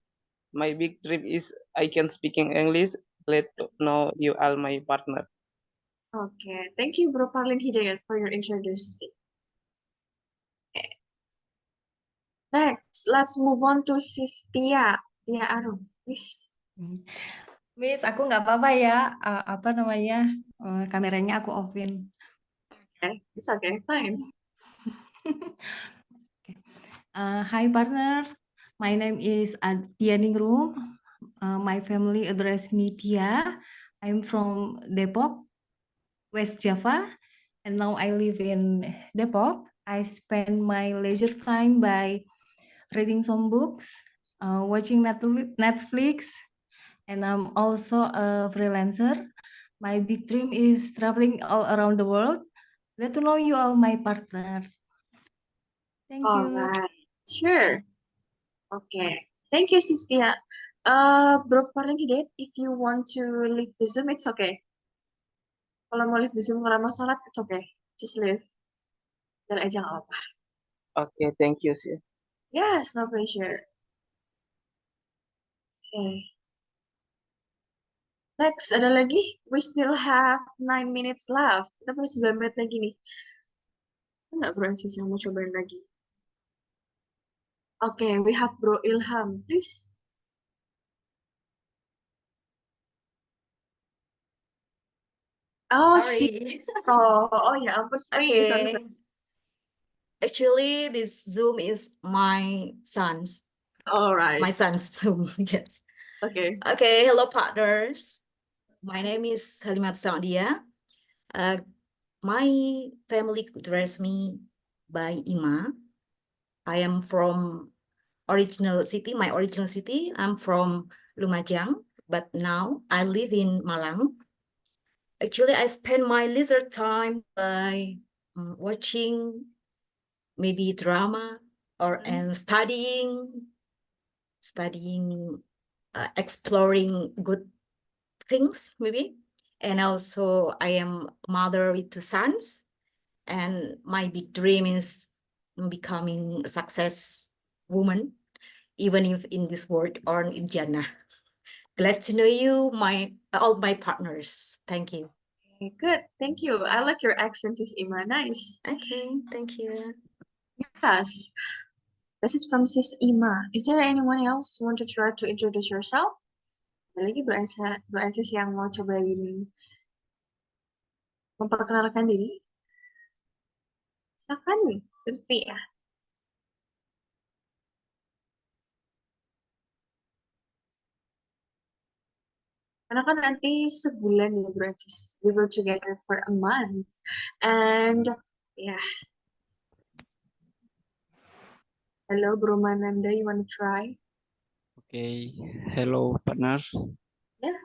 My big dream is I can speaking English. Let know you are my partner. Okay. Thank you, Bro Parlin Hidayat, for your introduction. Okay. Next, let's move on to Sis Tia. Tia Arum, please. Miss, aku nggak apa-apa ya. Apa namanya? Kameranya aku offin. Okay, it's okay, fine. Hi partner, my name is Tia Ningrum. My family address me Tia. I'm from Depok, West Java, and now I live in Depok. I spend my leisure time by reading some books, watching Netflix, and I'm also a freelancer. My big dream is traveling all around the world. Glad to know you all my partners. Thank All you. right, sure. Okay, thank you, Sis Tia. Bro Parlin Hidayat, if you want to leave the Zoom, it's okay. Kalau mau leave the Zoom karena masalah, it's okay. Just leave. Dan aja nggak apa-apa. Okay, thank you, sir. Yes, no pressure. Okay. Next, ada lagi. We still have 9 minutes left. Kita punya 9 menit lagi nih. Enggak, Bro Ansis yang mau cobain lagi. Okay, we have Bro Ilham. Please. Oh, Sorry. oh ya ampun, sorry. Okay. Actually, this Zoom is my son's. All right. My son's Zoom, yes. Okay. Okay, hello partners. My name is Halimat Saudia. My family address me by Ima. I am from original city, my original city. I'm from Lumajang, but now I live in Malang. Actually, I spend my leisure time by watching maybe drama or and studying, exploring good things maybe. And also I am mother with 2 sons, and my big dream is becoming a success woman, even if in this world or in Jannah. Glad to know you, all my partners. Thank you. Okay, good. Thank you. I like your accent, Sis Ima. Nice. Okay, thank you. Yes. That's it from Sis Ima. Is there anyone else who want to try to introduce yourself? Ada lagi Bro Ansis yang mau cobain memperkenalkan diri? Silakan nih, Lutfi ya. Karena kan nanti sebulan ya Bro Ansis. We were together for a month. And yeah. Hello Bro Mananda, you want to try? Okay, hello partner. Yeah.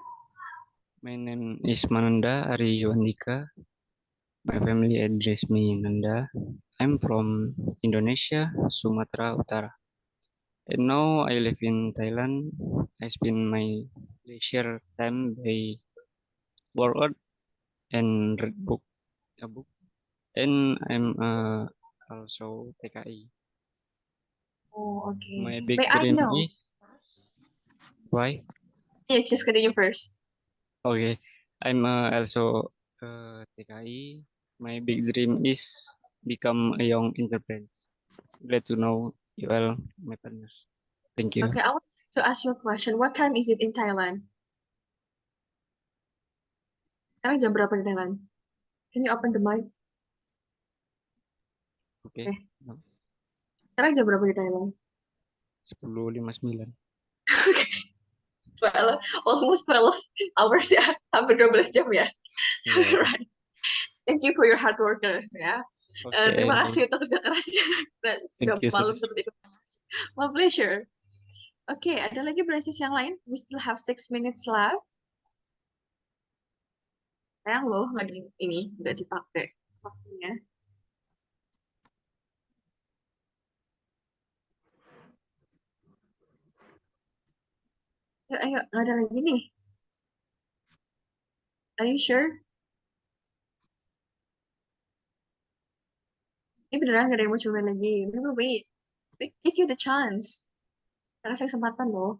My name is Mananda Ari Wandika. My family address me Nanda. I'm from Indonesia, Sumatera Utara. And now I live in Thailand. I spend my leisure time by workout and read a book. And I'm also TKI. Oh, okay. My big May I dream know? is why? Yeah, just continue first. Okay, I'm also TKI. My big dream is become a young entrepreneur. Glad to know you all, my partners. Thank you. Okay, I want to ask you a question. What time is it in Thailand? Sekarang jam berapa di Thailand? Can you open the mic? Oke. Okay. Sekarang jam berapa di Thailand? 10.59. 12, almost 12 hours ya, hampir 12 jam ya. Yeah. Right. Thank you for your hard worker ya. Terima Okay. kasih untuk kerja kerasnya. Sudah Thank you, malam sis. untuk ikut. My pleasure. Oke, ada lagi braces yang lain? We still have 6 minutes left. Sayang loh, nggak dipakai waktunya. Ayo, nggak ada lagi nih. Are you sure? Ini beneran gak ada yang mau coba lagi. Maybe wait. We give you the chance. Kasih kesempatan loh.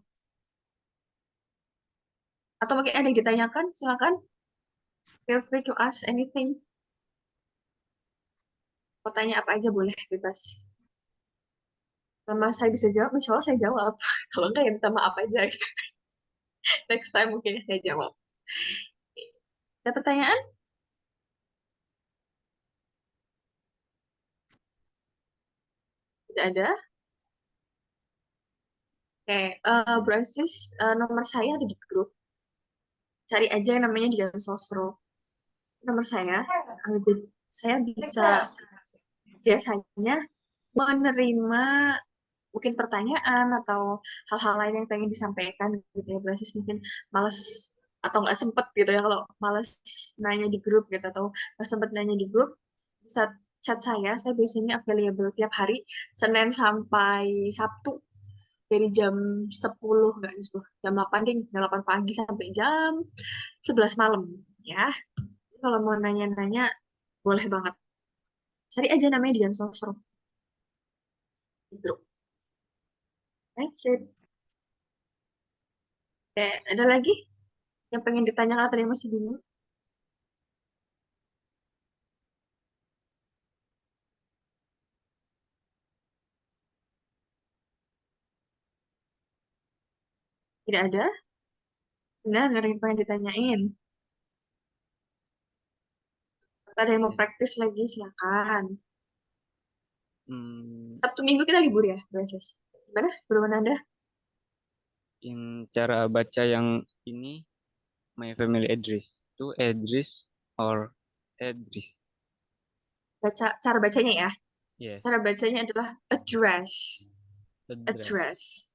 Atau mungkin ada yang ditanyakan, silakan. Feel free to ask anything. Mau tanya apa aja boleh, bebas. Selama saya bisa jawab, insya Allah saya jawab. Kalau enggak ya minta maaf aja gitu. Next time mungkin saya jawab. Ada pertanyaan? Tidak ada? Oke, Brasis, nomor saya ada di grup. Cari aja yang namanya Dian Sosro. Nomor saya, jadi saya bisa biasanya menerima mungkin pertanyaan atau hal-hal lain yang pengen disampaikan gitu ya. Brasis mungkin males atau nggak sempet gitu ya, kalau males nanya di grup gitu atau nggak sempet nanya di grup, bisa chat saya biasanya available tiap hari Senin sampai Sabtu dari jam 10, nggak jam 8 ding, jam 8 pagi sampai jam 11 malam ya. Kalau mau nanya-nanya boleh banget, cari aja namanya Dian Sosro di grup. That's it. Oke, ada lagi yang pengen ditanyakan atau yang masih bingung? Tidak ada? Enggak ada yang pengen ditanyain. Atau ada yang mau praktis lagi, silakan. Sabtu Minggu kita libur ya, Braces. Gimana? Berapa Anda? Cara baca yang ini, my family address. Itu address or address? Cara bacanya ya? Yeah. Cara bacanya adalah address. Address.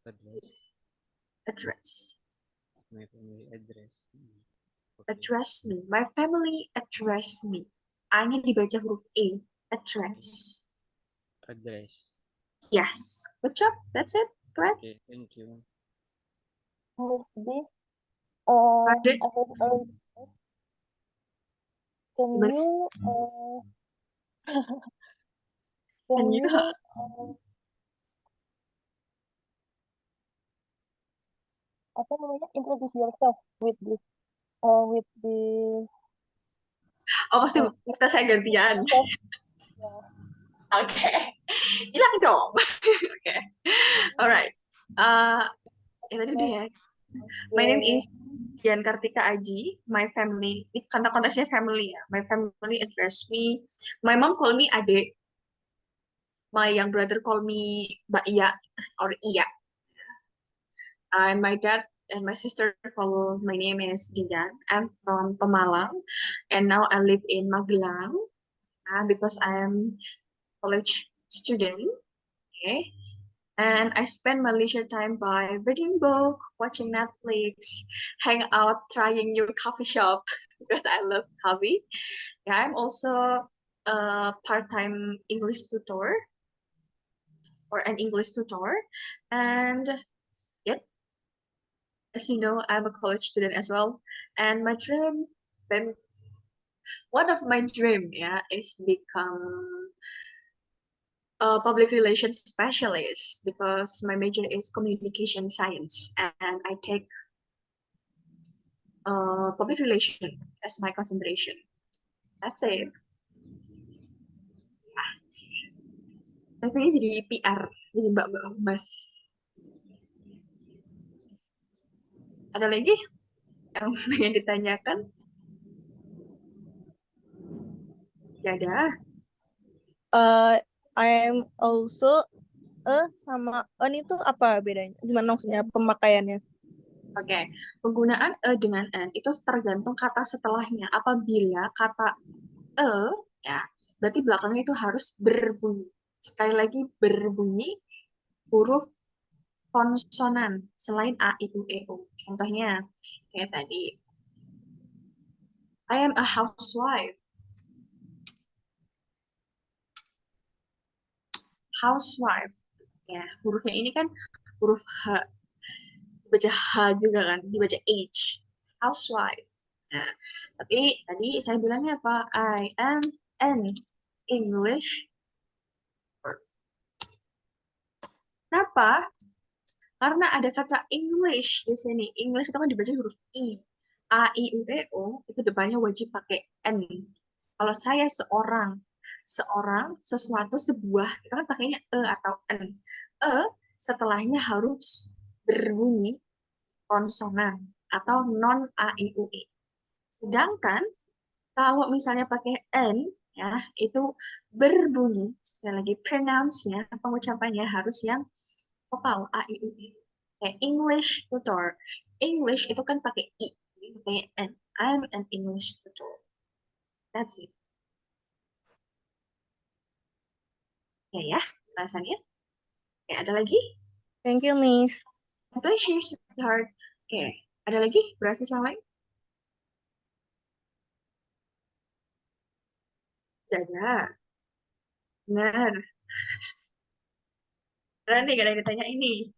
My family address. Okay. Address me. My family address me. A-nya dibaca huruf E. Address. Address. Yes. Good job. That's it. Correct. Okay, thank you. Miss B, Pardon? can you can you apa namanya, introduce yourself with this Oh, pasti kita saya gantian. Oke. Hilang dong. Oke. Alright. Tadi udah ya. My name is Dian Kartika Aji. My family, karena konteksnya family ya. My family address me. My mom call me Ade. My young brother call me Mbak Iya or Iya. And my dad and my sister call my name is Dian. I'm from Pemalang, and now I live in Magelang because I'm college student. Okay. And I spend my leisure time by reading book, watching Netflix, hang out, trying new coffee shop because I love coffee. Yeah, I'm also a part-time English tutor or an English tutor. And yep, as you know, I'm a college student as well. And my dream, one of my dream is become a public relations specialist because my major is communication science and I take public relation as my concentration. That's it. Tapi jadi PR, jadi mbak-mbak humas. Ada lagi yang pengen ditanyakan? Ya ada. I'm also sama an itu apa bedanya? Gimana maksudnya pemakaiannya? Oke, penggunaan dengan an itu tergantung kata setelahnya. Apabila kata ya, berarti belakangnya itu harus berbunyi. Sekali lagi berbunyi huruf konsonan selain a, i, u, e, o. Contohnya kayak tadi. I am a housewife. Housewife. Ya, hurufnya ini kan huruf H. Dibaca H juga kan, dibaca H. Housewife. Nah, tapi tadi saya bilangnya apa? I am an English. Kenapa? Karena ada kata English di sini. English itu kan dibaca huruf I. A, I, U, E, O, itu depannya wajib pakai N. Kalau saya seorang, sesuatu, sebuah, itu kan pakainya E atau N. Setelahnya harus berbunyi konsonan atau non A, I, U, E. Sedangkan kalau misalnya pakai N, ya, itu berbunyi, sekali lagi pronounce-nya, pengucapannya harus yang vokal A, I, U, E. Kayak English tutor. English itu kan pakai I, pakai N. I'm an English tutor. That's it. Ya, alasannya. Oke, ada lagi? Thank you, Miss. My pleasure, sweetheart. Oke, ada lagi? Berasa yang lain? Tidak ada. Benar. Berani gak ada yang ditanya ini.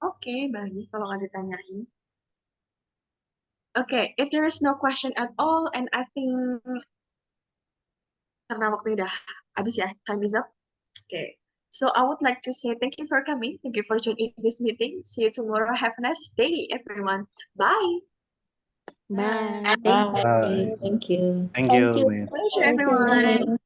Oke, bagus kalau nggak ditanyain. Oke, if there is no question at all, and I think karena waktunya udah habis ya, time is up. Okay, so I would like to say thank you for coming. Thank you for joining this meeting. See you tomorrow. Have a nice day, everyone. Bye. Bye. Bye. Thank you. Thank you, Miss. Pleasure, everyone.